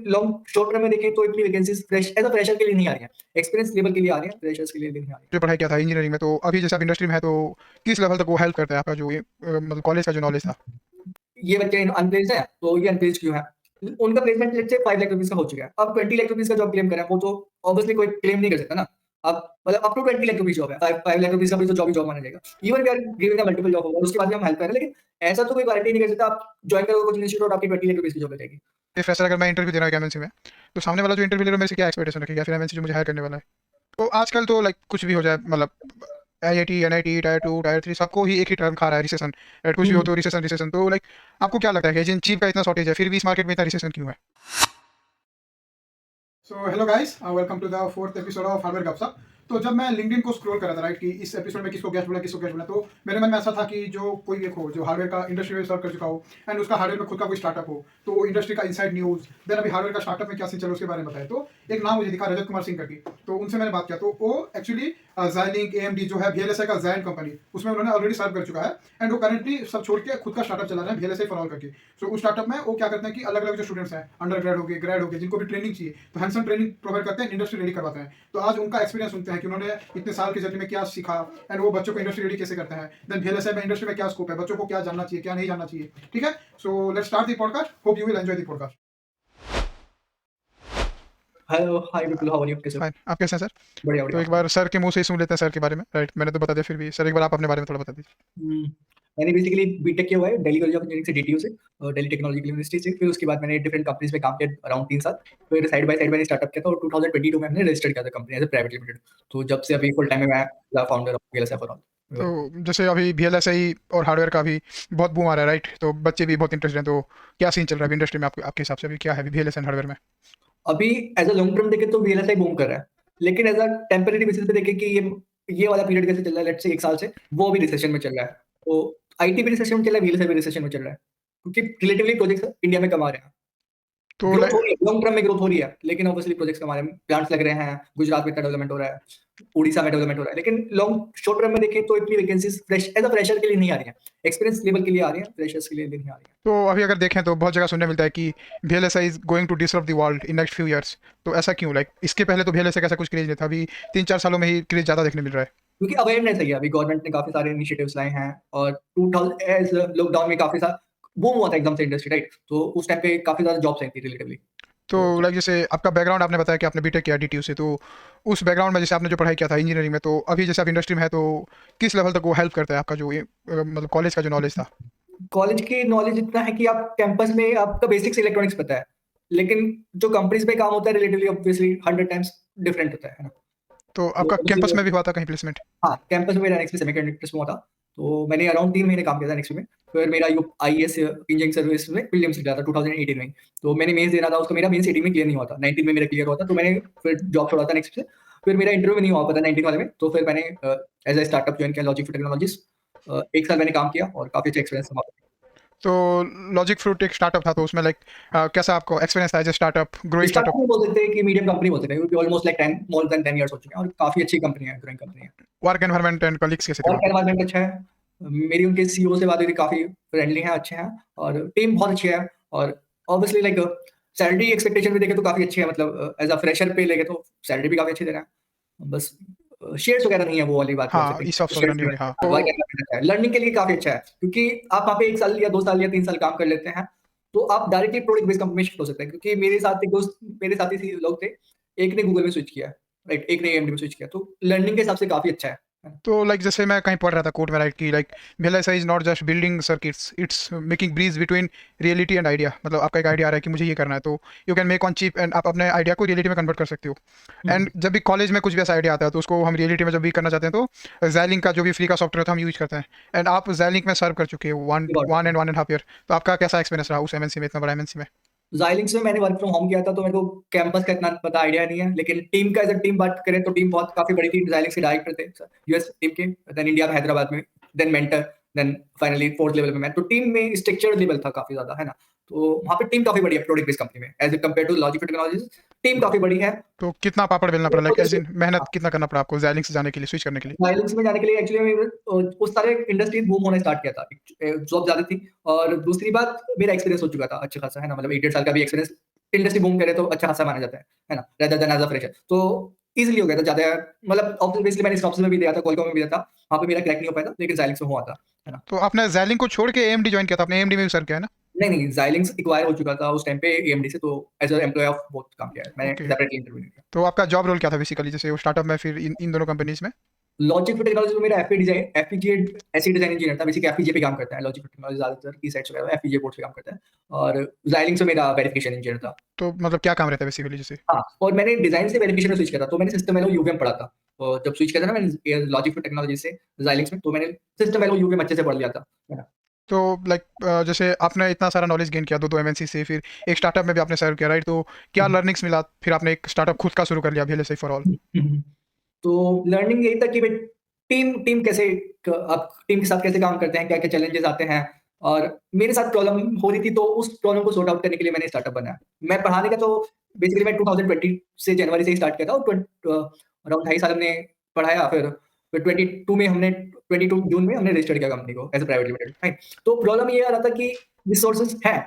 Long short term में देखें तो इतनी वैकेंसीज एज अ फ्रेशर के लिए नहीं आ रही है, एक्सपीरियंस लेवल के लिए आ रही है, फ्रेशर्स के लिए नहीं आ रही जो पढ़ाई किया था इंजीनियरिंग में, तो अभी जैसे आप इंडस्ट्री में है तो किस लेवल तक वो हेल्प करता है आपका जो मतलब कॉलेज का जो नॉलेज था? है। ये बच्चे अनप्लेस्ड है, तो ये अनप्लेस्ड क्यों है? उनका प्लेसमेंट लेट से 5 लाख रुपीस का हो चुका है, अब 20 लाख रुपीस का जॉब क्लेम करें, वो तो ऑब्वियसली कोई क्लेम नहीं कर सकता ना। अब मतलब up to 20 lakh rupees job है, 5 लाख रुपीस का भी तो जॉब ही जॉब माना जाएगा। Even we are giving a multiple job होगा, उसके बाद भी हम हेल्प कर रहे हैं, लेकिन ऐसा तो कोई गारंटी नहीं कर सकता आप ज्वाइन करोगे कोचिंग इंस्टीट्यूट और आपकी 20 लाख रुपीस की जॉब मिल जाएगी। ये फ्रेशर अगर मैं इंटरव्यू दे रहा हूँ एमएनसी में, तो सामने वाला जो इंटरव्यू ले रहा है मेरे से क्या एक्सपेक्टेशन रखेगा, फिर एमएनसी जो मुझे हायर करने वाला है? तो आजकल तो लाइक कुछ भी हो जाए, मतलब आईआईटी एनआईटी टायर 2 टायर 3 सबको ही एक ही टर्म खा रहा है, रिसेशन। कुछ भी हो तो रिसेशन रिसेशन। तो लाइक आपको क्या लगता है कि जिन चीप का इतना शॉर्टेज है फिर भी इस मार्केट में इतना रिसेशन क्यों है? So hello guys, welcome to the fourth episode of hardware गपशप। तो जब मैं लिंक्डइन को स्क्रॉल कर रहा था राइट कि इस एपिसोड में किसको गेस्ट बोला, तो मेरे मन में ऐसा था कि जो कोई एक हो जो हार्डवेयर का इंडस्ट्री में सर्व कर चुका हो एंड उसका हार्डवेयर में खुद का कोई स्टार्टअप हो, तो इंडस्ट्री का इनसाइड न्यूज, देन अभी हार्डवेयर का स्टार्टअप में क्या सीन चलो उसके बारे में बताए। तो एक नाम मुझे दिखा, रजत कुमार सिंह करके, तो उनसे मैंने बात किया। तो वो एक्चुअली जायलिंक एएमडी जो है VLSI का जायंट कंपनी, उसमें उन्होंने ऑलरेडी सर्व कर चुका है एंड वो करंटली सब छोड़ के खुद का स्टार्टअप चला रहे हैं VLSI फॉर ऑल करके। सो उस स्टार्टअप में वो क्या करते हैं कि अलग अलग जो स्टूडेंट्स हैं, अंडर ग्रेड हो गए, ग्रेड हो गए, जिनको भी ट्रेनिंग चाहिए, तो हैंड्स ऑन ट्रेनिंग प्रोवाइड करते हैं, इंडस्ट्री रेडी करवाते हैं। तो आज उनका एक्सपीरियंस सुनते हैं कि उन्होंने इतने साल की जर्नी में क्या सीखा एंड वो बच्चों को इंडस्ट्री रेडी कैसे करते हैं, देन VLSI में इंडस्ट्री में क्या स्कोप है, बच्चों को क्या जानना चाहिए, क्या नहीं जानना चाहिए। ठीक है, so let's start the podcast, hope you will enjoy the podcast. Hello, hi people, how are you, कैसे हो? फाइन, आप कैसे हैं सर? बढ़िया तो बढ़िया। एक बार सर के मुंह से ही सुन लेते हैं सर के बारे में, राइट? मैंने तो बता दिया, फिर भी सर एक बार आप अपने बारे में थोड़ा बता दीजिए। मैंने बेसिकली बीटेक किया हुआ है दिल्ली कॉलेज ऑफ इंजीनियरिंग से, DTU से, दिल्ली टेक्नोलॉजिकल यूनिवर्सिटी से। फिर उसके बाद मैंने डिफरेंट कंपनीज में काम किया अराउंड 3 साल। फिर साइड बाय साइड मैंने स्टार्टअप किया था और 2022 में मैंने रजिस्टर किया था company as a private limited. तो जब से अभी फुल टाइम में मैं founder of VLSI for all. तो जैसे अभी VLSI और हार्डवेयर का भी बहुत बूम आ रहा है, राइट? तो बच्चे भी बहुत इंटरेस्टेड हैं, तो क्या सीन चल रहा है अभी इंडस्ट्री में आपके हिसाब से? अभी क्या है VLSI एंड हार्डवेयर में? अभी एज अ लॉन्ग टर्म देखें तो VLSI बूम कर रहा है, लेकिन एज अ टेम्पररी बेसिस पे देखें कि ये वाला पीरियड कैसे चल रहा है, लेट्स से 1 साल से वो भी रिसेशन में चल रहा है। तो IT भी रिसेशन में चल रहा है, VLSI भी रिसेशन में चल रहा है, क्योंकि रिलेटिवली प्रोजेक्ट्स इंडिया में कम आ रहे हैं। तो ग्रोथ हो रही है, लॉन्ग टर्म में ग्रोथ हो रही है, लेकिन ऑब्वियसली प्रोजेक्ट्स कम आ रहे हैं, प्लांट्स लग रहे हैं, गुजरात में इतना डेवलपमेंट हो रहा है, उड़ीसा में डेवलपमेंट हो रहा है, लेकिन लॉन्ग शॉर्ट टर्म में देखें तो इतनी वैकेंसीज एज अ फ्रेशर के लिए नहीं आ रही है, एक्सपीरियंस लेवल के लिए आ रही है, फ्रेशर्स के लिए नहीं आ रही है। तो अभी अगर देखें तो बहुत जगह सुनने मिलता है कि VLSI is going to disrupt the world in next few years. तो ऐसा क्यों? लाइक इसके पहले तो VLSI का ऐसा कुछ क्रेज नहीं था, अभी 3-4 सालों में ही क्रेज ज़्यादा देखने मिल रहा है। क्योंकि अवेयरनेस है, अभी गवर्नमेंट ने काफी सारे इनिशिएटिव्स लाए हैं, और 2000 एज लॉकडाउन में काफी सारा बूम हुआ था एकदम से इंडस्ट्री, राइट? तो उस टाइम पे काफी ज्यादा जॉब्स आई थी रिलेटिवली। तो लाइक जैसे आपका बैकग्राउंड, आपने बताया कि आपने बीटेक किया DTU से, तो उस बैकग्राउंड में जैसे आपने जो पढ़ाई किया था इंजीनियरिंग में, तो अभी जैसे आप इंडस्ट्री में है तो किस लेवल तक वो हेल्प करता है आपका जो मतलब कॉलेज का जो नॉलेज था? कॉलेज की नॉलेज इतना है कि आप कैंपस में आपका बेसिक्स इलेक्ट्रॉनिक्स पता है, लेकिन जो कंपनीज में काम होता है रिलेटिवली ऑब्वियसली 100 टाइम्स डिफरेंट होता है ना? तो तो आपका कैंपस obviously, में भी हुआ था कहीं प्लेसमेंट? हाँ, कैंपस में मेरा नेक्स्ट सेमीकंडक्टर्स में हुआ था। तो मैंने अराउंड 3 महीने काम किया था नेक्स्ट में। फिर मेरा IES इंजीनियरिंग सर्विस में प्रीलिम्स निकला था 2018 में। तो मैंने मेंस देना था, उसका मेरा मेंस 18 में क्लियर नहीं हुआ था, 19 में मेरा क्लियर हुआ था। तो मैंने फिर जॉब छोड़ा था नेक्स्ट से। फिर मेरा इंटरव्यू नहीं हुआ पता 19 वाले में, तो फिर मैंने एज अ स्टार्टअप ज्वाइन किया लॉजिक टेक्नोलॉजीज। 1 साल मैंने काम किया और काफी अच्छा एक्सपीरियंस था। तो लॉजिक फ्रूट एक स्टार्टअप था, तो उसमें लाइक कैसा आपको एक्सपीरियंस था as a startup, growing startup startup? नहीं बोल सकते कि मीडियम कंपनी बोल सकते हैं, क्योंकि almost like 10 more than 10 years हो चुके हैं और काफी अच्छी कंपनी है, ग्रोइंग कंपनी है। वर्क एनवायरनमेंट एंड कलीग्स कैसे थे और वहाँ पे? एनवायरनमेंट अच्छा है। मेरी उनके CEO से बात हुई थी, काफ़ी फ्रेंडली हैं, अच्छे हैं, और टीम बहुत अच्छी है। और ऑब्वियसली लाइक सैलरी एक्सपेक्टेशन भी देखें तो काफ़ी अच्छी है, मतलब एज़ अ फ्रेशर पे लेके तो सैलरी भी काफ़ी अच्छी दे रहा है। बस शेयर्स वगैरह नहीं है, वो वाली बात बोल हाँ, सकते ईसॉप्स हैं। वगैरह शेयर्स नहीं नहीं होंगे, हाँ। है, वर्क एनवायरनमेंट अच्छा है, लर्निंग के लिए काफ़ी अच्छा है, क्योंकि आप वहाँ पे 1 साल या 2 साल या 3 साल काम कर लेते हैं, तो आप डायरेक्टली प्रोडक्ट बेस्ड कंपनी में शिफ्ट हो सकते हैं। क्योंकि मेरे साथ एक दोस्त, मेरे साथी लोग थे, एक ने गूगल में स्विच किया है, राइट? एक ने AMD में स्विच किया, तो लर्निंग के हिसाब से काफ़ी अच्छा है। तो लाइक जैसे मैं कहीं पढ़ रहा था कोट में, राइट, कि like VLSI is not just building circuits, it's making bridge between reality and idea. मतलब आपका एक आइडिया आ रहा है कि मुझे ये करना है, तो you can make on cheap and आप अपने आइडिया को रियलिटी में कन्वर्ट कर सकते हो। एंड जब भी कॉलेज में कुछ भी ऐसा आइडिया आता है तो उसको हम रियलिटी में जब भी करना चाहते हैं तो Xilinx का जो भी फ्री का सॉफ्टवेयर था हम यूज करते हैं। एंड आप Xilinx में सर्व कर चुके हो वन एंड 1.5 ईयर। तो आपका कैसा एक्सपीरियंस रहा उस MNC में, इतना बड़ा MNC में? Xilinx में मैंने वर्क फ्रॉम होम किया था, तो मेरे को कैंपस का इतना पता आइडिया नहीं है, लेकिन टीम का एज अ टीम बात करें तो टीम बहुत काफी बड़ी थी। Xilinx के डायरेक्टर थे US टीम के, देन इंडिया में हैदराबाद में, then mentor, then finally fourth level में मैं। तो टीम में स्ट्रक्चर लेवल था काफी ज्यादा, है ना? तो वहाँ पे टीम काफी बड़ी है प्रोडक्ट बेस्ड कंपनी में, as compare to Logic Technologies team काफी बड़ी है। तो कितना पापड़ बेलना पड़ा, लाइक एज इन मेहनत कितना करना पड़ा आपको Xilinx से जाने के लिए, स्विच करने के लिए? Xilinx में जाने के लिए एक्चुअली उस सारे इंडस्ट्री बूम होना स्टार्ट किया था, जॉब ज्यादा थी, और दूसरी बात मेरा एक्सपीरियंस हो चुका था अच्छा खासा, है ना? मतलब 1 डेढ़ साल का भी एक्सपीरियंस इंडस्ट्री बूम करे तो अच्छा खासा माना जाता है ना, rather than as a fresher. तो ईजिली हो गया था ज्यादा, मतलब ऑब्वियसली मैंने स्टॉप्स में भी दिया था, क्वालकॉम में भी दिया था, वहाँ पे मेरा क्रैक नहीं हो पाया था, लेकिन Xilinx में हुआ था, है ना। तो आपने Xilinx को छोड़ के AMD ज्वाइन किया था, आपने AMD में भी सर्च किया है ना? नहीं नहीं, Xilinx एक्वायर हो चुका था उस टाइम पे AMD से, तो as a employee of both काम किया है मैंने, ओके। सेपरेटली इंटरव्यू नहीं किया। तो आपका जॉब रोल क्या था बेसिकली, जैसे वो स्टार्टअप में फिर इन दोनों कंपनीज में? लॉजिक फॉर टेक्नोलॉजी में मेरा एफपीजीए ऐसी डिजाइन इंजीनियर था, बेसिकली एफपीजीए पे काम करता है लॉजिक फॉर टेक्नोलॉजी, ज्यादातर की साइट्स वगैरह एफपीजीए बोर्ड पे काम करता है, और Xilinx में मेरा वेरिफिकेशन इंजीनियर था। तो मतलब क्या काम रहता है बेसिकली जैसे? हाँ, और मैंने डिजाइन से वेरिफिकेशन में स्विच करा, तो मैंने सिस्टम एलो यूवीएम पढ़ा था, और जब स्विच किया था ना मैंने लॉजिक फॉर टेक्नोलॉजी से Xilinx में, तो मैंने सिस्टम एलो यूवीएम अच्छे से पढ़ लिया था, है ना। तो लाइक जैसे आपने इतना सारा नॉलेज गेन किया दो MNC से, फिर एक स्टार्टअप में भी आपने सर्व किया, राइट? तो क्या लर्निंग्स मिला, फिर आपने एक स्टार्टअप खुद का शुरू कर लिया VLSI फॉर ऑल? तो लर्निंग यही था कि भाई टीम टीम कैसे आप टीम के साथ कैसे काम करते हैं, क्या-क्या चैलेंजेस आते हैं, और मेरे साथ प्रॉब्लम हो रही थी, तो उस प्रॉब्लम को सॉर्ट आउट करने के लिए मैंने स्टार्टअप बनाया। मैं पढ़ाने का तो बेसिकली मैं 2020 से जनवरी से ही स्टार्ट किया था, और अराउंड 2.5 साल हमने पढ़ाया, फिर 22 में हमने 22 जून में हमने रजिस्टर किया कंपनी को as a private limited, right. तो प्रॉब्लम ये आ रहा था कि रिसोर्सेज़ हैं,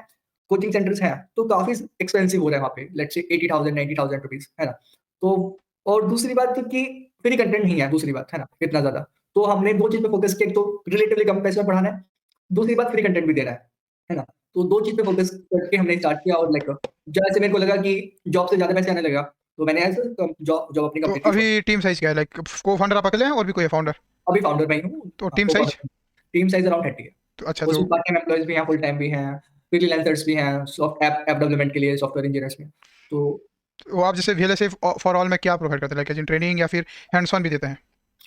कोचिंग सेंटर्स हैं, तो काफ़ी एक्सपेंसिव हो रहा है वहाँ पे, लेट्स से 80,000 90,000 रुपीज़, है ना। तो और दूसरी बात कि फ्री कंटेंट नहीं है, दूसरी बात, है ना, इतना ज़्यादा। तो हमने 2 चीज़ पे फ़ोकस किया, एक तो रिलेटिवली कम पैसे में पढ़ाना है, दूसरी बात फ्री कंटेंट भी देना है ना? तो 2 चीज़ पे फ़ोकस करके हमने स्टार्ट किया, और लाइक जैसे मेरे को लगा कि जॉब से ज़्यादा पैसे आने लगेगा, तो मैंने ऐसे जॉब जॉब अपनी तो कंप्लीटली छोड़ अभी टीम साइज क्या है, लाइक को फाउंडर आप अकेले हैं और भी कोई है फाउंडर? अभी फाउंडर मैं ही हूँ। तो हाँ, टीम तो साइज? टीम साइज़ अराउंड 30 है। तो अच्छा, तो उसमें पार्ट टाइम एम्प्लॉइज़ भी हैं, फुल टाइम भी हैं, फ्रीलांसर्स भी हैं, सॉफ्ट ऐप डेवलपमेंट के लिए सॉफ्टवेयर इंजीनियर्स भी हैं। तो वो आप जैसे VLSI फॉर ऑल में क्या प्रोवाइड करते हैं, लाइक एज इन ट्रेनिंग या फिर हैंड्स ऑन भी देते हैं?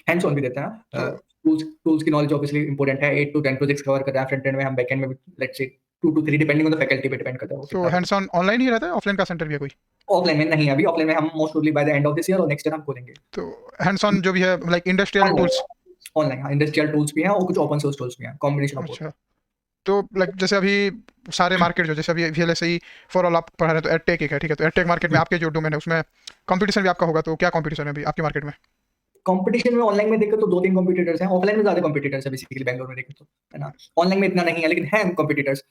हैंड्स ऑन भी देते हैं। तो टूल्स की नॉलेज ऑब्वियसली इंपॉर्टेंट है, 8 टू 10 प्रोजेक्ट्स कवर करते हैं, फ्रंट एंड में हम, बैक एंड में भी let's say 2 to 3, depending on the faculty पे डिपेंड करता है वो तो कितना। हैंड्स ऑन ऑनलाइन ही रहता है, ऑफलाइन का सेंटर भी है कोई? ऑफलाइन में नहीं है अभी, ऑफलाइन में हम most probably by the end of this year और नेक्स्ट ईयर हम खोलेंगे। तो हैंड्स ऑन जो भी है like industrial online tools? Online हाँ, इंडस्ट्रियल टूल्स भी हैं और कुछ ओपन सोर्स टूल्स भी हैं, कॉम्बिनेशन ऑफ बोथ। अच्छा। तो लाइक जैसे अभी सारे मार्केट जो जैसे अभी VLSI फॉर ऑल आप पढ़ा रहे हैं, तो एडटेक एक है, ठीक है? तो एडटेक मार्केट में आपके जो डोमेन है उसमें कंपटीशन भी आपका होगा, तो क्या कंपटीशन है अभी आपके मार्केट में? कंपटीशन में ऑनलाइन में देखें तो 2-3 कॉम्पिटिटर्स हैं, ऑफलाइन में ज़्यादा कॉम्पिटिटर्स है बेसिकली बैंगलोर में देखें तो, है ना? ऑनलाइन में इतना नहीं है, लेकिन हैं कॉम्पिटिटर्स।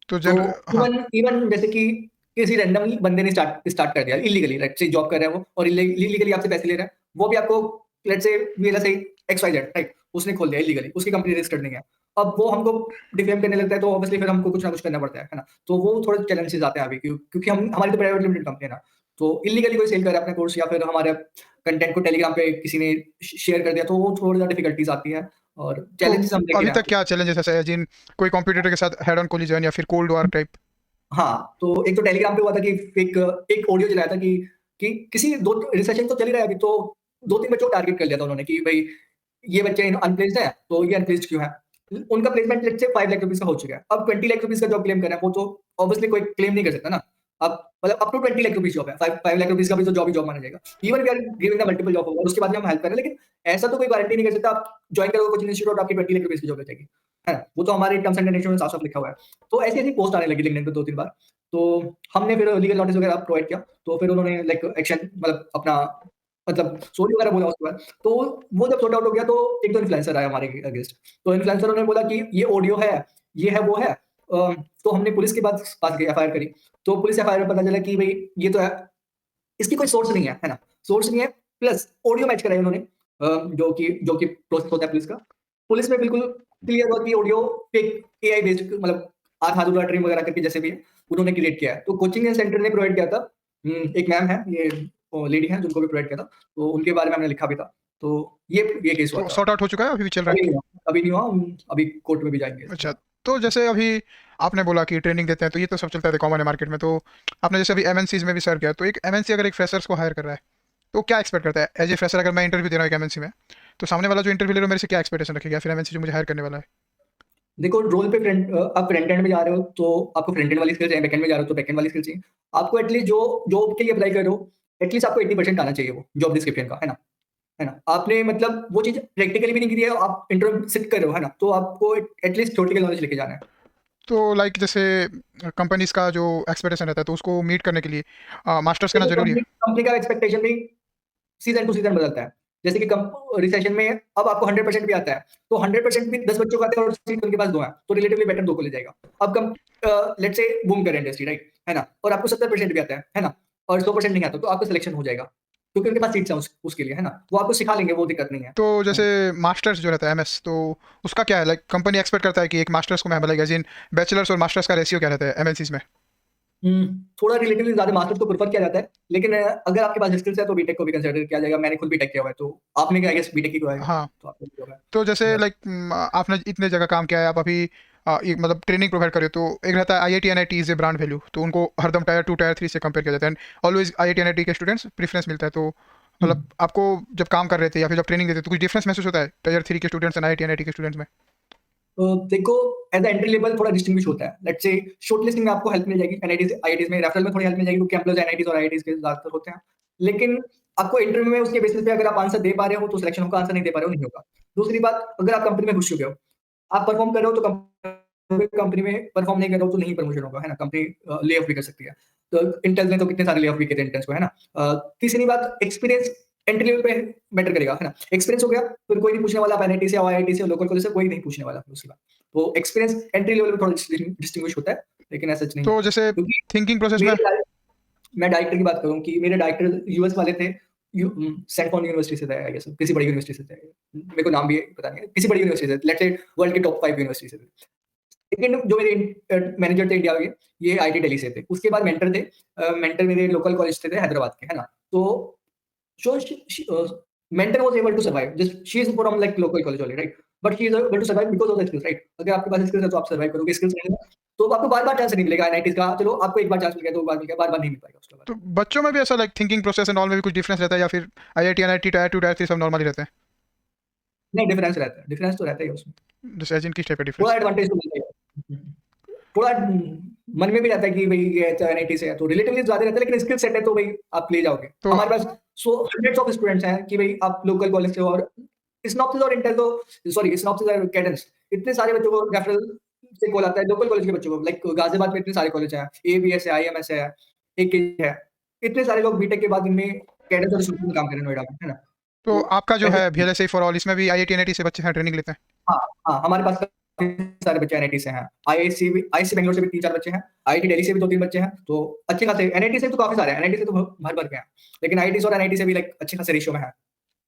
तो तो हाँ। इवन इवन जैसे कि किसी रैंडमली बंदे ने स्टार्ट स्टार्ट कर दिया इल्लीगली, लेट्स से जॉब कर रहा है वो, और इल्लीगली आपसे पैसे ले रहा है, वो भी आपको let's say VLSI XYZ, right, उसने खोल दिया इल्लीगली, उसकी कंपनी रजिस्टर्ड नहीं है। अब वो हमको डिफेम करने लगता है, तो ऑब्वियसली फिर हमको कुछ ना कुछ करना पड़ता है ना? तो वो थोड़े चैलेंजेस आते हैं अभी, क्योंकि हम हमारी तो प्राइवेट लिमिटेड कंपनी है ना, तो इल्लीगली कोई सेल कर रहा है अपना कोर्स, या फिर हमारे कंटेंट को टेलीग्राम पे किसी ने शेयर कर दिया, तो वो थोड़ी ज़्यादा डिफिकल्टीज आती है, और तो चैलेंजेस हम देख ही अभी रहे तक हैं। क्या चैलेंजेस है जिन कोई कॉम्पिटिटर के साथ हेड ऑन कोलिजन या फिर कोल्ड वॉर टाइप? हाँ, तो एक तो टेलीग्राम पे हुआ था कि एक ऑडियो चलाया था कि किसी दो रिसेशन तो चल ही रहा है अभी, तो 2-3 बच्चों को टारगेट कर लिया था उन्होंने कि भई ये बच्चे अनप्लेस्ड हैं, तो ये अनप्लेस्ड क्यों हैं? उनका placement let's say 5 lakh rupees का हो चुका है। अब 20 लाख रुपीज़ का जॉब क्लेम कर रहे हैं, वो तो ऑब्वियसली कोई क्लेम नहीं कर सकता ना। अब मतलब up to 20 lakh rupees job है, 5 लाख रुपीज़ का भी तो जॉब ही जॉब माना जाएगा। Even we are giving the multiple job और उसके बाद भी हम हेल्प कर रहे हैं, लेकिन ऐसा तो कोई गारंटी नहीं कर सकता आप जॉइन करोगे कोचिंग इंस्टीट्यूट और आपकी 20 लाख रुपीज़ की जॉब लग जाएगी, है ना? वो तो हमारे टर्म्स एंड कंडीशन में साफ-साफ लिखा हुआ है। तो ऐसी-ऐसी पोस्ट आने लगी लिंक्डइन पे 2-3 बार। तो हमने फिर लीगल नोटिस वगैरह प्रोवाइड किया, तो फिर उन्होंने लाइक एक्शन मतलब अपना मतलब सॉरी वगैरह बोला उसके बाद। तो वो जब सॉर्ट आउट हो गया, तो एक दो इन्फ्लुएंसर आए हमारे अगेंस्ट। तो इन्फ्लुएंसरों ने बोला कि ये ऑडियो है, ये है, वो है। तो हमने पुलिस के पास गए, एफआईआर करी। तो पुलिस एफआईआर में पता चला कि भई ये तो है, इसकी कोई सोर्स नहीं है ना? सोर्स नहीं है, प्लस ऑडियो मैच कराई उन्होंने, जो कि प्रोसेस होता है पुलिस का। पुलिस में बिल्कुल क्लियर हुआ कि ऑडियो फेक एआई बेस्ड मतलब आधा-अधूरा ट्रिम वगैरह करके जैसे भी है, उन्होंने क्रिएट किया है। तो कोचिंग सेंटर ने प्रोवाइड किया था। एक मैम है, ये लेडी है जिनको भी प्रोवाइड किया था, तो उनके बारे में हमने लिखा भी था। तो ये केस हुआ तो था। सॉर्ट आउट हो चुका है, अभी भी चल रहा अभी है? नहीं हुआ, अभी नहीं हुआ, हम अभी कोर्ट में भी जाएँगे इसके अच्छा। बाद। तो जैसे अभी आपने बोला कि ट्रेनिंग देते हैं, तो ये तो सब चलता है, कॉमन है मार्केट में। तो आपने जैसे अभी MNCs में भी सर्व किया, तो एक MNC अगर एक फ्रेशर्स को हायर कर रहा है, तो क्या एक्सपेक्ट करता है एज ए फ्रेशर? अगर मैं इंटरव्यू दे रहा हूँ एक MNC में, तो सामने वाला जो इंटरव्यू ले रहा है मेरे से क्या एक्सपेक्टेशन रखेगा, फिर MNC जो मुझे हायर करने वाला है? देखो रोल पे आप फ्रंट एंड में जा रहे हो, तो आपको फ्रंट एंड वाली स्किल चाहिए, बैक एंड में जा रहे हो तो बैक एंड वाली स्किल चाहिए। आपको एटलीस्ट जो जॉब के लिए अप्लाई कर रहे हो, एटलीस्ट आपको 80% आना चाहिए वो जॉब डिस्क्रिप्शन का, है ना? है ना? आपने मतलब वो चीज़ प्रैक्टिकली भी नहीं की है, आप इंटरव्यू सिट कर रहे हो, है ना? तो आपको एटलीस्ट थ्योरेटिकल नॉलेज लेके जाना है। तो लाइक जैसे कंपनीज का जो एक्सपेक्टेशन रहता है, तो उसको मीट करने के लिए मास्टर्स करना देखो जरूरी है? कंपनी कंपनी का एक्सपेक्टेशन भी सीज़न टू सीज़न बदलता है। जैसे कि रिसेशन में अब आपको 100% भी आता है, तो 100% भी 10 बच्चों को आते हैं और सीट उनके पास 2 हैं, तो रिलेटिवली बेटर 2 को ले जाएगा। अब लेट्स से बूम करे इंडस्ट्री, राइट? है ना, और आपको 70% भी आता है ना, और 100% नहीं आता, तो आपका सिलेक्शन हो जाएगा, क्योंकि उनके पास सीट्स हैं उसके लिए, है ना, वो आपको सिखा लेंगे, वो दिक्कत नहीं है। तो जैसे मास्टर्स जो रहता है एमएस, तो उसका क्या है, लाइक कंपनी एक्सपेक्ट करता है कि एक मास्टर्स को मैं लाइक एज इन बैचलर्स और मास्टर्स का रेशियो क्या रहता है एमएनसीज में? थोड़ा रिलेटिवली ज़्यादा मास्टर्स को प्रेफ़र किया जाता है, लेकिन अगर आपके पास स्किल्स है तो बीटेक को भी कंसिडर किया जाएगा। मैंने खुद बीटेक किया हुआ है, तो आपने क्या आई गेस बीटेक ही किया होगा, हाँ, तो आपको भी होगा। तो जैसे बस लाइक आपने इतने जगह काम किया है, आप अभी एक मतलब ट्रेनिंग प्रोवाइड करे, तो एक रहता है IIT NIT is a brand value, तो उनको हरदम टायर 2 टायर 3 से कंपेयर किया जाता है, एंड ऑलवेज आईआईटी एनआईटी के स्टूडेंट्स प्रेफरेंस मिलता है। तो हुँ। मतलब आपको जब काम कर रहे थे या फिर जब ट्रेनिंग देते तो कुछ डिफरेंस महसूस होता है टायर 3 के स्टूडेंट्स एंड आईआईटी एनआईटी के स्टूडेंट्स में? देखो, एज़ अ एंट्री लेवल थोड़ा डिस्टिंग्विश होता है। लेट्स से शॉर्टलिस्टिंग में आपको हेल्प मिल जाएगी, एनआईटीज़ आईआईटीज़ में, रेफरल में थोड़ी हेल्प मिल जाएगी, क्योंकि एम्प्लॉइज़ एनआईटीज़ और आईआईटीज़ के ज़्यादातर होते हैं। लेकिन आपको इंटरव्यू में उसके बेसिस पे अगर आप आंसर दे पा रहे हो तो सिलेक्शन होगा, आंसर नहीं दे पा रहे हो नहीं होगा। दूसरी बात, अगर आप कंपनी में घुस चुके हो, आप परफॉर्म कर रहे हो तो कंपनी में परफॉर्म नहीं कर रहे हो तो नहीं प्रमोशन होगा, है ना? कंपनी ले ऑफ भी कर सकती है। तो इंटेल ने तो कितने सारे ले ऑफ भी किए थे इंटर्न्स को, है ना? तीसरी बात, एक्सपीरियंस एंट्री लेवल पे मैटर करेगा, है ना? एक्सपीरियंस हो गया, फिर कोई नहीं पूछने वाला, आप एनआईटी से, आईआईटी से, लोकल कॉलेज से कोई नहीं पूछने वाला उसके बाद। तो एक्सपीरियंस एंट्री लेवल पे थोड़ा डिस्टिंग्विश होता है, लेकिन ऐसा सच नहीं है। तो जैसे क्योंकि थिंकिंग प्रोसेस में। मेरे डाय मैं डायरेक्टर की बात करूँ कि मेरे डायरेक्टर यूएस वाले थे, सैनफोर्ड यूनिवर्सिटी से थे, आई गेस किसी बड़ी यूनिवर्सिटी से थे। मेरे को नाम भी पता नहीं है, किसी बड़ी यूनिवर्सिटी से, लेट्स से वर्ल्ड की टॉप 5 यूनिवर्सिटी से थे। लेकिन जो मेरे मैनेजर थे इंडिया के, ये आईटी दिल्ली से थे। उसके बाद मेंटर थे, मेंटर मेरे लोकल कॉलेज से थे हैदराबाद के, है ना? तो so mentor was able to survive. Just she is from like local college only, right? But she is able to survive because of the skills, right? अगर आपके पास स्किल्स है तो आप सर्वाइव करोगे, स्किल्स नहीं है तो आपको बार-बार चांस नहीं मिलेगा एनआईटीज़ का। चलो आपको एक बार चांस मिल गया, 2 बार मिल गया, बार-बार नहीं मिल पाएगा उसके बाद। तो बच्चों में भी ऐसा like thinking process and all में भी कुछ डिफरेंस रहता है, या फिर आईआईटी एनआईटी टायर 2 टायर 3 सब नॉर्मली रहते हैं? नहीं, डिफरेंस रहता है, डिफरेंस तो रहता ही है उसमें। जैसे एज इन किस टाइप का थोड़ा डिफरेंस? एडवांटेज तो मिलता ही है। थोड़ा मन में भी रहता है कि भई ये तो एनआईटी से है, तो रिलेटिवली ज़्यादा रहता है, लेकिन स्किल सेट है तो भई आप ले जाओगे। तो हमारे पास हंड्रेड्स ऑफ स्टूडेंट्स हैं कि भई आप लोकल कॉलेज से और स्नॉप्सिस और इंटेल तो सॉरी स्नॉप्सिस और कैडेंस, इतने सारे बच्चों को रेफरल से कॉल आता है, लोकल कॉलेज के बच्चों को, लाइक गाज़ियाबाद में इतने सारे कॉलेज हैं, एबीएस है, आईएमएस है, एक है। इतने सारे लोग बीटेक के बाद इनमें कैडेंस और स्नॉप्सिस में काम कर रहे हैं नोएडा में, है ना? तो तो आपका जो ऐसे है वीएलएसआई फॉर ऑल, इसमें भी आईआईटी एनआईटी से बच्चे हैं ट्रेनिंग लेते हैं? हाँ, हाँ, हमारे पास काफ़ी सारे बच्चे एनआईटी से हैं। आईआईसी बैंगलोर से भी 3-4 बच्चे हैं, आईआईटी दिल्ली से भी 2-3 बच्चे हैं, तो अच्छे खासे एनआईटी से तो काफ़ी सारे हैं, एनआईटी से तो भर-भर के हैं। लेकिन आईआईटीज़ और एनआईटी से भी लाइक अच्छे खासे रेशियो में है।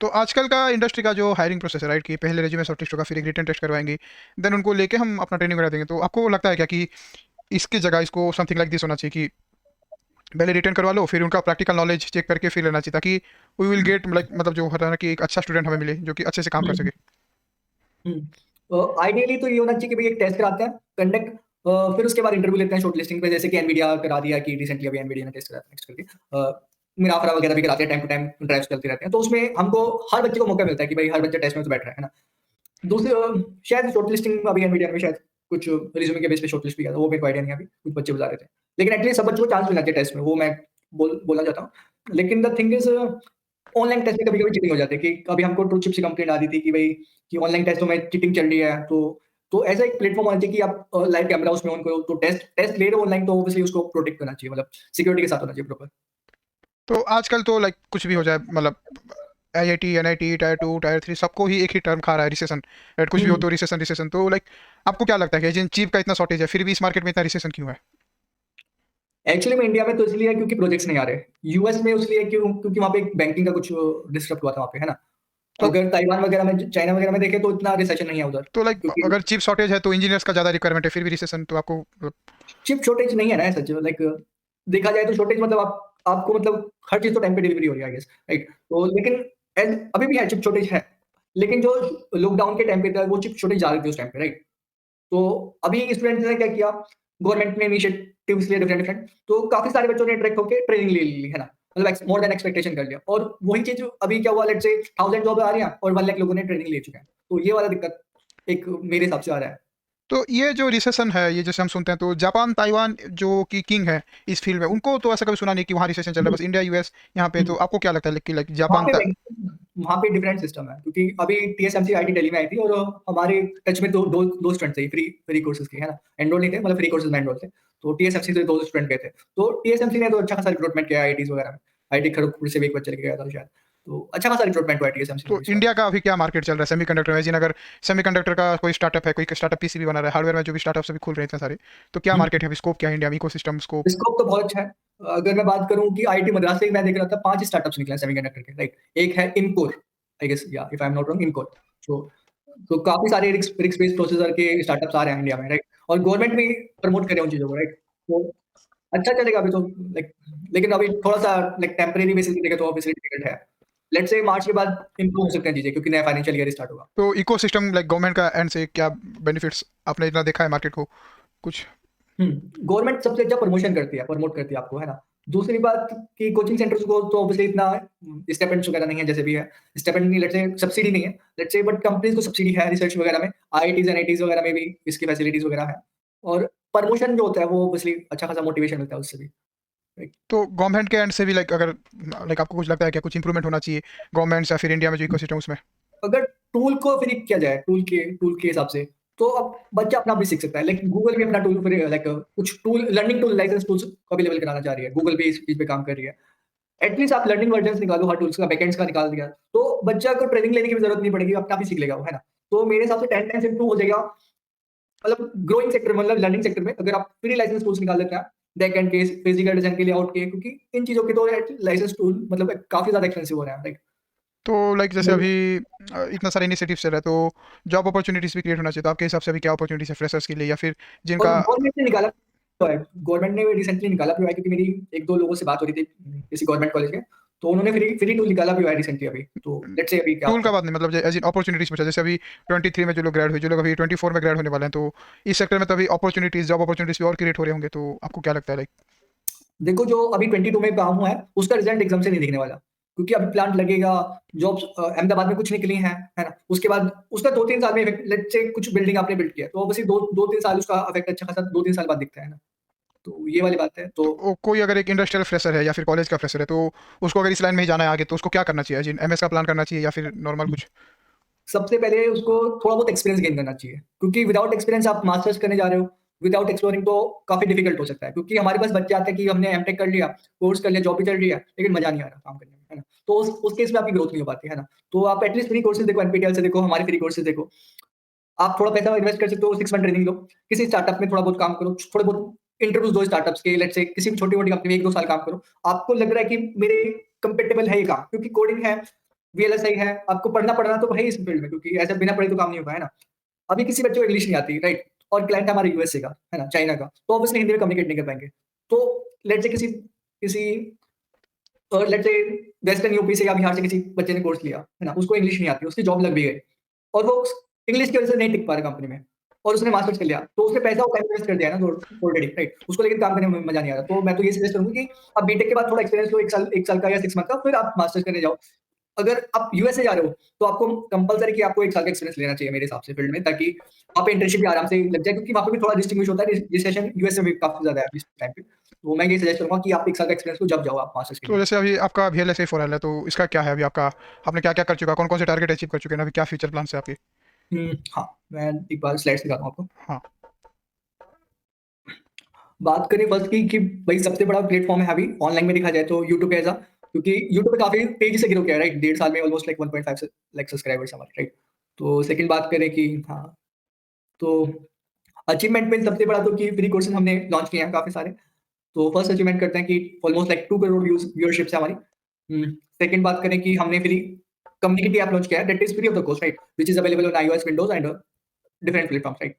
तो आजकल का इंडस्ट्री का जो हायरिंग प्रोसेस है, राइट, कि पहले रेज्यूमे शॉर्टलिस्ट होगा, फिर एक रिटन टेस्ट करवाएंगे, देन उनको लेके हम अपना ट्रेनिंग करा देंगे, तो आपको लगता है क्या कि इसकी जगह इसको समथिंग लाइक दिस होना चाहिए कि पहले रिटर्न करवा लो, फिर उनका प्रैक्टिकल नॉलेज चेक करके फिर लेना चाहिए, ताकि वी विल गेट लाइक मतलब जो होता है ना कि एक अच्छा स्टूडेंट हमें मिले जो कि अच्छे से काम कर सके? आइडियली तो ये होना चाहिए कि भई एक टेस्ट कराते हैं, कंडक्ट फिर उसके बाद इंटरव्यू लेते हैं शॉर्टलिस्टिंग पे, जैसे कि एनवीडिया करा दिया कि रिसेंटली अभी एनवीडिया ने टेस्ट कराया था नेक्स्ट करके। मिराफरा वगैरह भी कराते हैं, टाइम टू टाइम ड्राइव्स चलती रहती हैं, तो उसमें हमको हर बच्चे को मौका मिलता है कि भाई हर बच्चा टेस्ट में तो बैठ रहा है ना? दूसरे शायद शॉर्टलिस्टिंग अभी एनवीडिया में शायद कुछ रिज्यूमे के बेस पे शॉर्टलिस्ट भी किया था, वो मेरे को आइडिया नहीं है अभी, कुछ बच्चे बता रहे थे। लेकिन एटलीस्ट सब बच्चों को चांस मिलना चाहिए टेस्ट में, वो मैं बोलना चाहता हूँ। लेकिन the thing is online test में कभी-कभी चीटिंग हो जाती है कि अभी हमको ट्रूचिप से कंप्लेंट आ रही थी कि भई कि ऑनलाइन टेस्टों में चीटिंग चल रही है, तो ऐसा एक प्लेटफ़ॉर्म होना चाहिए कि आप लाइव कैमरा उसमें ऑन करो, तो टेस्ट ले रहे हो ऑनलाइन तो ऑब्वियसली उसको प्रोटेक्ट करना चाहिए, मतलब सिक्योरिटी के साथ होना चाहिए प्रॉपर। तो आजकल तो लाइक कुछ भी हो जाए, मतलब आईआईटी एनआईटी टायर 2 टायर 3 सबको ही एक ही टर्म खा रहा है, रिसेशन, राइट? कुछ भी हो हुँ। तो रिसेशन रिसेशन। तो लाइक आपको क्या लगता है कि जिन चीप का इतना शॉर्टेज है फिर भी इस मार्केट में इतना रिसेशन क्यों है? एक्चुअली में इंडिया में तो इसलिए है क्योंकि प्रोजेक्ट्स नहीं आ रहे। यूएस में इसलिए क्योंकि वहाँ पे एक बैंकिंग का कुछ डिसरप्ट हुआ था वहाँ पे, है ना? तो अगर ताइवान वगैरह में, चाइना वगैरह में देखें तो इतना रिसेशन नहीं है उधर, तो लाइक क्योंकि अगर चिप शॉर्टेज है तो इंजीनियर्स का ज़्यादा रिक्वायरमेंट है, फिर भी रिसेशन, तो आपको चिप शॉर्टेज नहीं है ना सच, लाइक देखा जाए तो शॉर्टेज मतलब आपको मतलब हर चीज़ तो टाइम पे डिलीवरी हो रही है आई गेस, राइट? तो लेकिन अभी भी है, चिप शॉर्टेज है। लेकिन जो लॉकडाउन के टाइम पे था वो चिप शॉर्टेज जा रही थी उस टाइम पे, राइट? तो अभी स्टूडेंट्स ने क्या किया, गवर्नमेंट ने इनिशिएटिव्स लिए डिफरेंट डिफरेंट, तो काफ़ी सारे बच्चों ने अट्रैक्ट होके ट्रेनिंग ले ली, है ना? मतलब मोर देन एक्सपेक्टेशन कर लिया, और वही चीज़ अभी क्या हुआ, लेट्स से 1000 जॉब आ रही हैं और 1 लाख लोगों ने ट्रेनिंग ले चुके हैं। तो ये वाला दिक्कत एक मेरे हिसाब से आ रहा है। तो ये जो रिसेशन है, ये जैसे हम सुनते हैं, तो जापान ताइवान जो कि किंग है इस फील्ड में, उनको तो ऐसा कभी सुना नहीं कि वहाँ रिसेशन चल रहा है, हुँ, बस इंडिया यूएस यहाँ पे। हुँ। तो आपको क्या लगता है कि लाइक वहाँ जापान पे नहीं, वहाँ पे डिफरेंट सिस्टम है, क्योंकि अभी टीएसएमसी आईटी दिल्ली में आई थी और हमारे टच में दो स्टूडेंट थे फ्री फ्री कोर्सेज़ के, है ना? एनरोल नहीं थे, मतलब फ्री कोर्सेज़ में एनरोल थे। तो टीएसएमसी से 2 स्टूडेंट गए थे। तो टीएसएमसी ने तो अच्छा खासा रिक्रूटमेंट किया आईआईटीज़ वगैरह में। आईआईटी खड़गपुर से भी एक बच्चा लेके गया था शायद। तो अच्छा खासा रिक्रूटमेंट हुआ है TSMC तो में इस बार। इंडिया का अभी क्या मार्केट चल रहा है सेमीकंडक्टर में? अगर सेमीकंडक्टर का कोई स्टार्टअप है, कोई स्टार्टअप पीसीबी बना रहा है, हार्डवेयर में जो भी स्टार्टअप्स अभी खुल रहे हैं इतने सारे, तो क्या मार्केट है अभी? स्कोप क्या है इंडिया में? Ecosystem scope? स्कोप तो बहुत अच्छा है। अगर मैं बात करूँ कि आईआईटी मद्रास से मैं देख रहा था 5 स्टार्टअप्स निकले हैं सेमीकंडक्टर के, राइट? एक है इनकोर, आई गेस, या if I am not wrong, InCore. तो काफ़ी सारे रिस्क बेस्ड प्रोसेसर के स्टार्टअप्स आ रहे हैं इंडिया में, राइट? और गवर्नमेंट भी प्रमोट कर रहे हैं उन चीज़ों को, राइट? तो अच्छा चलेगा अभी तो, लाइक, लेकिन अभी थोड़ा-सा लाइक टेम्परेरी बेसिस पे देखें तो ऑब्वियसली डिफिकल्ट है। लेट्स से मार्च के बाद इम्प्रूव हो सकते हैं चीज़ें, क्योंकि नया फाइनेंशियल ईयर स्टार्ट होगा। तो इकोसिस्टम लाइक गवर्नमेंट का एंड से क्या बेनिफिट्स आपने इतना देखा है मार्केट को कुछ? गवर्नमेंट सबसे अच्छा प्रमोशन करती है, प्रमोट करती है आपको, है ना? दूसरी बात कि कोचिंग सेंटर्स को तो ऑब्वियसली इतना स्टाइपेंड्स वगैरह नहीं है, जैसे भी है। स्टाइपेंड नहीं, लेट्स से सब्सिडी नहीं है, लेट्स से, बट कंपनीज को सब्सिडी है रिसर्च वगैरह में। आईआईटीज़, एनआईटीज़ वगैरह में भी इसकी फैसिलिटीज़ वगैरह है। और प्रमोशन जो होता है वो ऑब्वियसली अच्छा खासा मोटिवेशन मिलता है उससे भी, राइट? तो गवर्नमेंट के एंड से भी लाइक अगर लाइक आपको कुछ लगता है क्या कुछ इंप्रूवमेंट होना चाहिए गवर्नमेंट या फिर इंडिया में जो इकोसिस्टम उसमें? अगर टूल को फिर किया जाए, टूल के हिसाब से, तो अब बच्चा अपना भी सीख सकता है। लाइक गूगल भी अपना टूल फिर लाइक कुछ tool, learning tool, license tools available कराना चाह रही है। गूगल भी इस चीज़ पे काम कर रही है। एटलीस्ट आप लर्निंग वर्जन्स निकालो हर टूल्स का, बैकएंड्स का निकाल दिया, तो बच्चा को ट्रेनिंग लेने की भी जरूरत नहीं पड़ेगी, अपना भी सीख लेगा वो, है ना? तो मेरे हिसाब से 10 टाइम्स इंप्रूव हो जाएगा, मतलब ग्रोइंग सेक्टर, मतलब लर्निंग सेक्टर में, अगर आप फ्री लाइसेंस टूल्स निकाल देते हैं बैकएंड के, फिजिकल डिजाइन के, लेआउट के, क्योंकि इन चीजों के तो लाइसेंस टूल मतलब काफी ज्यादा एक्सपेंसिव हो रहा है, राइट? तो लाइक जैसे अभी इतना सारे इनिशिएटिव चल रहा है तो जॉब अपॉर्चुनिटीज भी क्रिएट होना चाहिए, तो आपके हिसाब से अभी क्या अपॉर्चुनिटीज है फ्रेशर्स के लिए या फिर और जिनका? गवर्नमेंट ने निकाला हुआ है, गवर्नमेंट ने रिसेंटली निकाला भी हुआ है, क्योंकि मेरी 1-2 लोगों से बात हो रही थी किसी गवर्नमेंट कॉलेज के, तो उन्होंने फ्री फ्री टूल निकाला भी हुआ है रिसेंटली अभी। तो लेट्स से अभी क्या टूल होता का है। बात नहीं, मतलब एज इन अपॉर्चुनिटीज पूछा। जैसे अभी 23 में जो लोग ग्रेड हुए, जो लोग अभी 24 में ग्रेड होने वाले हैं, तो इस सेक्टर में तो अभी अपॉर्चुनिटीज, जॉब अपॉर्चुनिटीज भी और क्रिएट हो रहे होंगे, तो आपको क्या लगता है लाइक? देखो, जो अभी 22 में काम हुआ है, उसका रिजल्ट एकदम से नहीं दिखने वाला, क्योंकि अभी प्लांट लगेगा, जॉब्स अहमदाबाद में कुछ निकली हैं, है ना? उसके बाद उसका 2-3 साल में इफेक्ट, लेट्स से कुछ बिल्डिंग आपने बिल्ड किया, तो ऑब्वियसली 2-3 साल उसका इफेक्ट अच्छा खासा 2-3 साल बाद दिखता है ना? तो ये वाली बात है। तो तो कोई अगर एक इंडस्ट्रियल फ्रेशर है या फिर कॉलेज का फ्रेशर है, तो उसको अगर इस लाइन में ही जाना है आगे, तो उसको क्या करना चाहिए? एज इन एमएस का प्लान करना चाहिए या फिर नॉर्मल कुछ? सबसे पहले उसको थोड़ा बहुत एक्सपीरियंस गेन करना चाहिए, क्योंकि विदाउट एक्सपीरियंस आप मास्टर्स करने जा रहे हो, विदाउट एक्सप्लोरिंग, तो काफ़ी डिफिकल्ट हो सकता है। क्योंकि हमारे पास बच्चे आते हैं कि हमने एमटेक कर लिया, कोर्स कर लिया, जॉब भी चल रही है, लेकिन मज़ा नहीं आ रहा काम करने में, है ना? तो उस केस में आपकी ग्रोथ नहीं हो पाती, है ना? तो आप एटलीस्ट फ्री कोर्सेज़ देखो, एनपीटीईएल से देखो, हमारे फ्री कोर्सेज़ देखो। आप थोड़ा पैसा इन्वेस्ट कर सकते हो, 6 मंथ ट्रेनिंग लो, किसी स्टार्टअप में थोड़ा बहुत काम करो, थोड़े बहुत इंटरव्यूज़ दो स्टार्टअप्स के, लेट्स से किसी भी छोटी-मोटी कंपनी में 1-2 साल काम करो। आपको लग रहा है कि मेरे कंपैटिबल है ये काम, क्योंकि कोडिंग है, वीएलएसआई है, आपको पढ़ना तो है इस फील्ड में, क्योंकि ऐसा बिना पढ़े तो काम नहीं होगा, है ना? अभी किसी बच्चे को इंग्लिश नहीं आती, राइट? और क्लाइंट हमारा यूएसए का, है ना? चाइना का, तो ऑब्वियसली हिंदी में कम्युनिकेट नहीं कर पाएँगे। तो लेट्स से किसी किसी लेट्स से वेस्टर्न यूपी से या बिहार से किसी बच्चे ने कोर्स लिया, है ना? उसको इंग्लिश नहीं आती, उसकी जॉब लग भी गई, और वो इंग्लिश की वजह से नहीं टिक पा रहा कंपनी में, और उसने मास्टर्स कर लिया, तो उसने पैसा और टाइम इन्वेस्ट कर दिया है ना ऑलरेडी, राइट? उसको लेकिन काम करने में मजा नहीं आ रहा। तो मैं तो ये सजेस्ट करूँगा कि आप बीटेक के बाद थोड़ा एक्सपीरियंस लो, 1 साल का या 6 मंथ का, फिर आप मास्टर्स करने जाओ। अगर आप यूएसए जा रहे हो, तो आपको कंपल्सरी कि आपको 1 साल का एक्सपीरियंस लेना चाहिए मेरे हिसाब से फील्ड में, ताकि वहाँ पे इंटर्नशिप भी आराम से लग जाए, क्योंकि वहाँ पे भी थोड़ा डिस्टिंग्विश होता है, रजिस्ट्रेशन यूएसए में भी काफ़ी ज़्यादा है इस टाइम पे। तो मैं ये सजेस्ट करूँगा कि आप 1 साल का एक्सपीरियंस लो, जब जाओ आप मास्टर्स के तो लिए। जैसे अभी आपका VLSI 4L है, तो इसका क्या है अभी आपका? आपने क्या क्या कर चुका, कौन कौन से टारगेट अचीव कर चुके हैं अभी, क्या फ्यूचर प्लान है आपके? हाँ, मैं एक बार स्लाइड्स दिखाता हूँ आपको। हाँ। बात करें फर्स्ट की कि भाई सबसे बड़ा प्लेटफ़ॉर्म है अभी ऑनलाइन में देखा जाए तो यूट्यूब है ऐसा, क्योंकि यूट्यूब पे काफ़ी तेज़ी से ग्रो किया है, राइट? 1.5 साल में ऑलमोस्ट लाइक 1.5 लाख सब्सक्राइबर्स हमारे, राइट? तो सेकंड बात करें कि हाँ, तो अचीवमेंट में सबसे बड़ा तो कि फ्री कोर्सेज़ हमने लॉन्च किए हैं काफ़ी सारे। तो फर्स्ट अचीवमेंट करते हैं कि ऑलमोस्ट लाइक 2 करोड़ व्यूअरशिप्स है हमारी। सेकंड बात करें कि हमने फ्री कम्युनिटी ऐप लॉन्च किया है, that is free of the cost, right? Which is available on iOS, Windows and different platforms, right?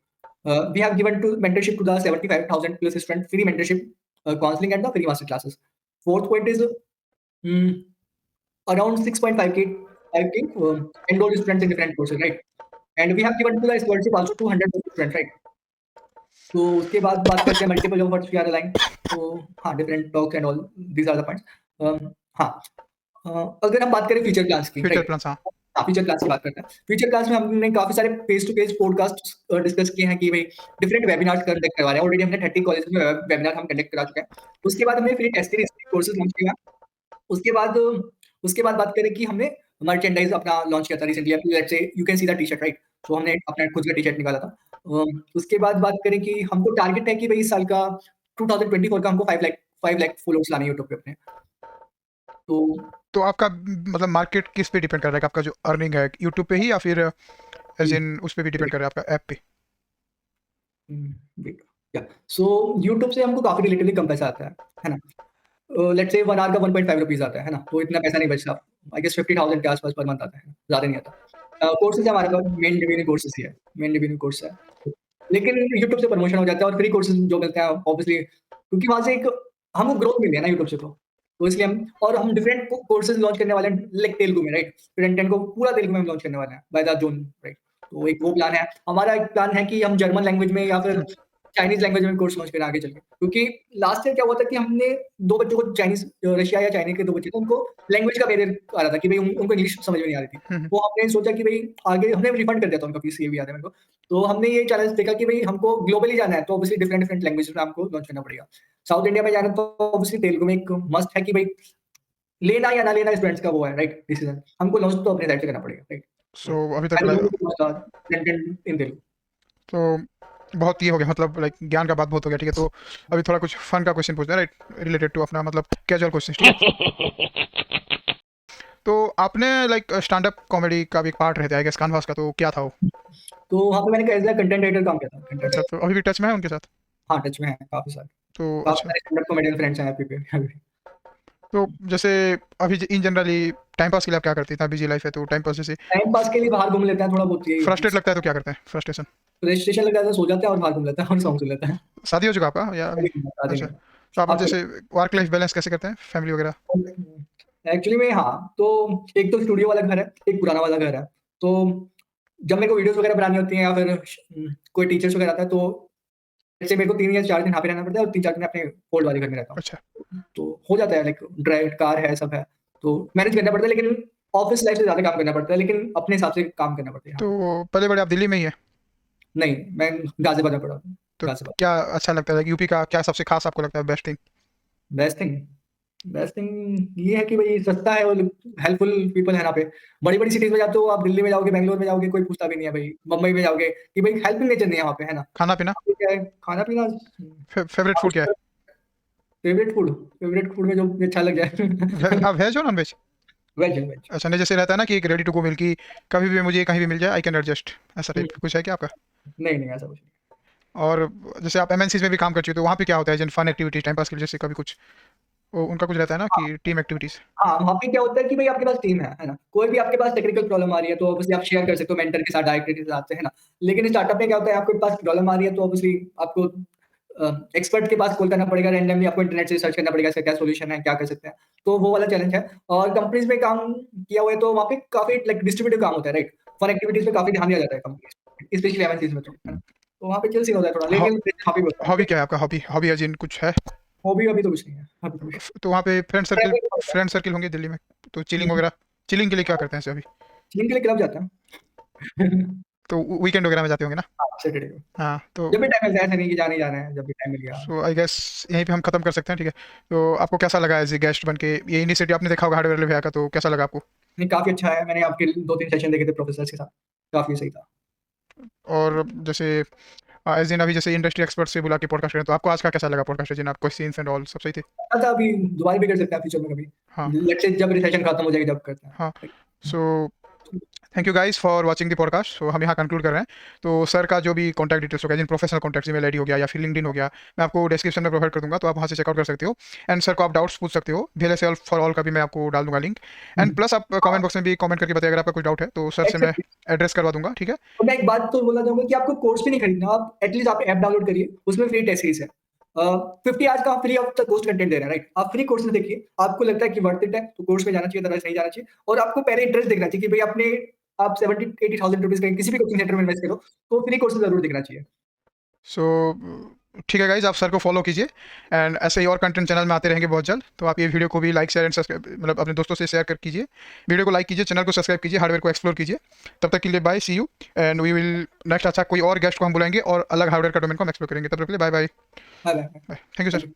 We have given to mentorship to the 75,000 plus students, free mentorship, counseling and the free master classes. Fourth point is mm, around 6.5k 5k enrolled students in different courses, right? And we have given to the scholarship also 200 students, right? तो उसके बाद बात करते हैं multiple offers we are aligned. तो हाँ, different talks and all, these are the points. हाँ, अगर हम बात करें फ्यूचर प्लान्स की, फ्यूचर राइट? प्लान, हाँ। हाँ, फ्यूचर क्लास की बात करते हैं। फ्यूचर क्लास में हमने काफ़ी सारे face to face podcast discuss किए हैं कि भई डिफरेंट वेबिनार्स कंडक्ट करवा रहे हैं। ऑलरेडी हमने 30 कॉलेजेस में वेबिनार हम कंडक्ट करा चुके हैं। उसके बाद हमने फिर टेस्टिंग कोर्सेज़ लॉन्च किया। उसके बाद उसके बाद बात करें कि हमने मर्चेंडाइज़ अपना लॉन्च किया था रिसेंटली। अभी let's say you can see the t-shirt, right? तो हमने अपना खुद का टी-शर्ट निकाला था। उसके बाद बात करें कि हमको टारगेट है कि भई इस साल का 2024 का हमको 5 लाख फॉलोवर्स लाने हैं यूट्यूब पे अपने। तो तो आपका मतलब मार्केट किस पे डिपेंड कर रहा है, आपका जो अर्निंग है यूट्यूब पे ही या फिर एज इन उस पे भी डिपेंड कर रहा है आपका ऐप पे? या सो यूट्यूब से हमको काफी रिलेटिवली कम पैसा आता है ना। लेट्स से 1 आवर का 1.5 रुपीज आता है ना, तो इतना पैसा नहीं बचता। आई गेस 50,000 के आसपास पर मंथ आता है, ज्यादा नहीं आता। कोर्सेज हमारे पास मेन रेवेन्यू कोर्सेज ही है, मेन रेवेन्यू कोर्स है। लेकिन यूट्यूब से प्रमोशन हो जाता है और फ्री कोर्सेज जो मिलते हैं ऑब्वियसली, क्योंकि वहां से एक हमको ग्रोथ मिल रही है ना यूट्यूब से, तो इसलिए हम डिफरेंट कोर्सेज लॉन्च करने वाले हैं, लाइक तेलुगु में, राइट। कंटेंट को पूरा तेलुगु में लॉन्च करने वाले हैं बाय द जून, राइट। तो एक वो प्लान है हमारा। एक प्लान है कि हम जर्मन लैंग्वेज में या फिर चाइनीज लैंग्वेज में कोर्स लॉन्च करें आगे चल के, क्योंकि लास्ट ईयर क्या हुआ था कि हमने 2 बच्चों को चाइनीज, रशिया या चाइना के 2 बच्चे थे, उनको लैंग्वेज का बैरियर आ रहा था कि भाई उनको इंग्लिश समझ में नहीं आ रही थी। तो हमने सोचा कि भाई आगे हमने रिफंड कर दिया था उनका फीस, ये भी याद है मेरे को। तो हमने ये चैलेंज देखा कि भाई हमको ग्लोबली जाना है, तो ऑब्वियसली डिफरेंट डिफरेंट लैंग्वेजेस में हमको लॉन्च करना पड़ेगा। साउथ इंडिया में जाना तो ऑब्वियसली तेलुगु में एक मस्ट है कि भाई लेना या ना लेना स्टूडेंट्स का वो है, राइट, डिसीजन। हमको लॉन्च तो अपने साइड से करना पड़ेगा, राइट। सो अभी तक कंटेंट इन तेलुगु। तो बहुत ये हो गया, मतलब लाइक ज्ञान का बात बहुत हो गया, ठीक है। तो अभी थोड़ा कुछ फन का क्वेश्चन पूछना है, राइट, रिलेटेड टू अपना मतलब कैजुअल क्वेश्चन, ठीक है। तो आपने लाइक स्टैंड अप कॉमेडी का भी एक पार्ट रहता है, गेस कानवास का, तो क्या था वो? तो वहाँ पे मैंने एज अ कंटेंट राइटर काम किया था, कंटेंट। अच्छा, तो अभी भी टच में है उनके साथ? हाँ, टच में है काफी सारे। तो काफी अच्छा, सारे स्टैंड अप कॉमेडियन फ्रेंड्स हैं अभी पे। तो जैसे अभी इन जनरली टाइम पास के लिए आप क्या करते हैं? बिजी लाइफ है तो टाइम पास जैसे टाइम पास के लिए बाहर घूम लेते हैं थोड़ा बहुत, यही है। फ्रस्ट्रेट लगता है तो क्या करते हैं? फ्रस्ट्रेशन? रजिस्ट्रेशन लग जाता है, सो जाते हैं और बाहर घूम लेते हैं और सॉन्ग सुन लेते हैं। शादी हो चुका आपका या अभी? शादी अच्छा, नहीं तो आप आपको? जैसे वर्क लाइफ बैलेंस कैसे करते हैं, फैमिली वगैरह? एक्चुअली में हाँ, तो एक तो स्टूडियो वाला घर है, एक पुराना वाला घर है। तो जब मेरे को वीडियोस वगैरह बनानी होती हैं या फिर कोई टीचर्स वगैरह आता है, तो जैसे मेरे को 3 या 4 दिन यहाँ पे रहना पड़ता है और 3-4 दिन अपने ओल्ड वाले घर में रहता हूँ। अच्छा, तो हो जाता है, लाइक ड्राइव कार है, सब है, तो मैनेज करना पड़ता है। लेकिन ऑफिस लाइफ से ज़्यादा काम करना पड़ता है, लेकिन अपने हिसाब से काम करना पड़ता है यहाँ तो पे। पहले बड़े आप दिल्ली में ही है? नहीं, मैं गाज़ियाबाद में पढ़ा हूँ, तो गाज़ियाबाद। क्या अच्छा लगता है, यूपी का क्या सबसे खास आपको लगता है, best thing? Best thing best thing ये है कि भाई सस्ता है और हेल्पफुल पीपल है यहाँ पे। बड़ी-बड़ी सिटीज़ में जाते हो आप, दिल्ली में जाओगे, बैंगलोर में जाओगे, कोई पूछता भी नहीं है भाई। मुंबई में जाओगे कि भाई हेल्पिंग नेचर नहीं है वहाँ पे, है ना? खाना पीना? यहाँ पे क्या है, खाना-पीना फेवरेट फूड क्या है? फेवरेट फूड में जो अच्छा लग जाए। आप वेज हो नॉन वेज? वेज है, वेज। अच्छा, नहीं जैसे रहता है ना कि एक रेडी टू गो मिल की कभी भी मुझे कहीं भी मिल जाए, आई कैन एडजस्ट, ऐसा टाइप कुछ है क्या आपका? नहीं, नहीं ऐसा कुछ नहीं। और जैसे आप एमएनसीज में भी काम करती हो तो वहाँ पे क्या होता है, जन फन एक्टिविटीज टाइम पास के लिए, जैसे कभी कुछ उनका कुछ रहता है ना कि टीम एक्टिविटीज? हाँ, वहाँ पे क्या होता है कि भाई आपके पास टीम है ना? कोई भी आपके पास टेक्निकल प्रॉब्लम आ रही है, तो ऑब्वियसली आप शेयर कर सकते हो मेंटर के साथ, डायरेक्टर के साथ, है ना? लेकिन स्टार्टअप में क्या होता है, आपके पास प्रॉब्लम आ रही है, तो ऑब्वियसली आपको एक्सपर्ट के पास कॉल करना पड़ेगा, रैंडमली आपको इंटरनेट से सर्च करना पड़ेगा, इसका क्या सॉल्यूशन है, क्या कर सकते हैं। तो वो वाला चैलेंज है। और कंपनीज में काम किया हुआ है, तो वहाँ पे काफ़ी लाइक डिस्ट्रीब्यूटिव काम होता है, राइट? फन एक्टिविटीज़ पे काफ़ी ध्यान दिया जाता है कंपनीज, स्पेशली एमएनसीज़ में तो, है ना? तो वहाँ पे चिल सीन होता है थोड़ा, लेकिन काफ़ी होता है। हॉबी क्या है आपका? हॉबी हॉबी अजिन कुछ है? हॉबी अभी तो कुछ नहीं है, अभी तो कुछ तो वहाँ पे ट्रैवलिंग होता फ्रेंड सर्किल होंगे दिल्ली में, तो चिलिंग है। वगैरह, चिलिंग के लिए क्या करते हैं ऐसे अभी? जिम के लिए क्लब जाता हूँ। तो वीकेंड वगैरह में जाते होंगे ना? हाँ, सैटरडे को। हाँ, तो जब भी टाइम मिलता है, ऐसा नहीं कि जाना ही जाना है, जब भी टाइम मिल गया। सो आई गेस यहीं पे हम खत्म कर सकते हैं, ठीक है। तो आपको कैसा लगा एज ए गेस्ट बन के? ये इनिशिएटिव आपने देखा होगा हार्डवेयर भैया का, तो कैसा लगा आपको? नहीं, काफ़ी अच्छा है, मैंने आपके 2-3 सेशन देखे थे प्रोफेसर्स के साथ, काफ़ी सही था। और जैसे एज इन अभी जैसे इंडस्ट्री एक्सपर्ट से बुला के पॉडकास्ट करें, तो आपको आज का कैसा लगा पॉडकास्ट? जिन आप क्वेश्चंस एंड ऑल सब सही थे? अच्छा, अभी दोबारा भी कर सकते हैं फ्यूचर में कभी। हाँ, लेट्स से जब रिसेशन खत्म हो जाएगी, जब करते हैं। हाँ। So thank you guys for watching the podcast. So हम यहाँ कंक्लूड कर रहे हैं। तो सर का जो भी कॉन्टैक्ट डिटेल्स हो गया, जिन प्रोफेशनल कॉन्टैक्ट, ईमेल आईडी हो गया या फिर लिंक्डइन हो गया, मैं आपको डिस्क्रिप्शन में प्रोवाइड कर दूंगा, तो आप वहाँ से चेकआउट कर सकते हो। एंड सर को आप डाउट्स पूछ सकते हो, भेले से फॉर ऑल का भी मैं आपको डाल दूंगा लिंक। एंड प्लस आप कमेंट बॉक्स में भी कमेंट करके बताइए अगर आपका कुछ डाउट है, तो सर से मैं एक्सेप्ट। एड्रेस करवा दूंगा, ठीक है। और मैं एक बात तो बोलना चाहूँगा कि आपको कोर्स भी नहीं खरीदना, आप एटलीस्ट आप ऐप डाउनलोड करिए, उसमें फ्री टेस्ट सीरीज है। 50 आवर्स का free of the cost content दे रहे हैं, राइट? आप फ्री कोर्सेज़ देखिए, आपको लगता है कि वर्थ इट है, तो कोर्स में जाना चाहिए, अदरवाइज़ नहीं जाना चाहिए। और आपको पहले इंटरेस्ट देखना चाहिए कि भई अपने आप 70,000-80,000 रुपीज़ कहीं किसी भी कोचिंग सेंटर में इन्वेस्ट करो, तो फ्री कोर्सेज़ ज़रूर देखना चाहिए। सो ठीक है गाइज, आप सर को फॉलो कीजिए एंड ऐसे ही और कंटेंट चैनल में आते रहेंगे बहुत जल्द। तो आप ये वीडियो को भी लाइक शेयर एंड सब्सक्राइब, मतलब अपने दोस्तों से शेयर कर कीजिए, वीडियो को लाइक कीजिए, चैनल को सब्सक्राइब कीजिए, हार्डवेयर को एक्सप्लोर कीजिए। तब तक के लिए bye, see you, and we will next अच्छा कोई और गेस्ट को हम बुलाएंगे और अलग हार्डवेयर का डोमेन को हम एक्सप्लोर करेंगे। तब तक के लिए bye bye. Bye bye. Bye, thank you thank sir. You.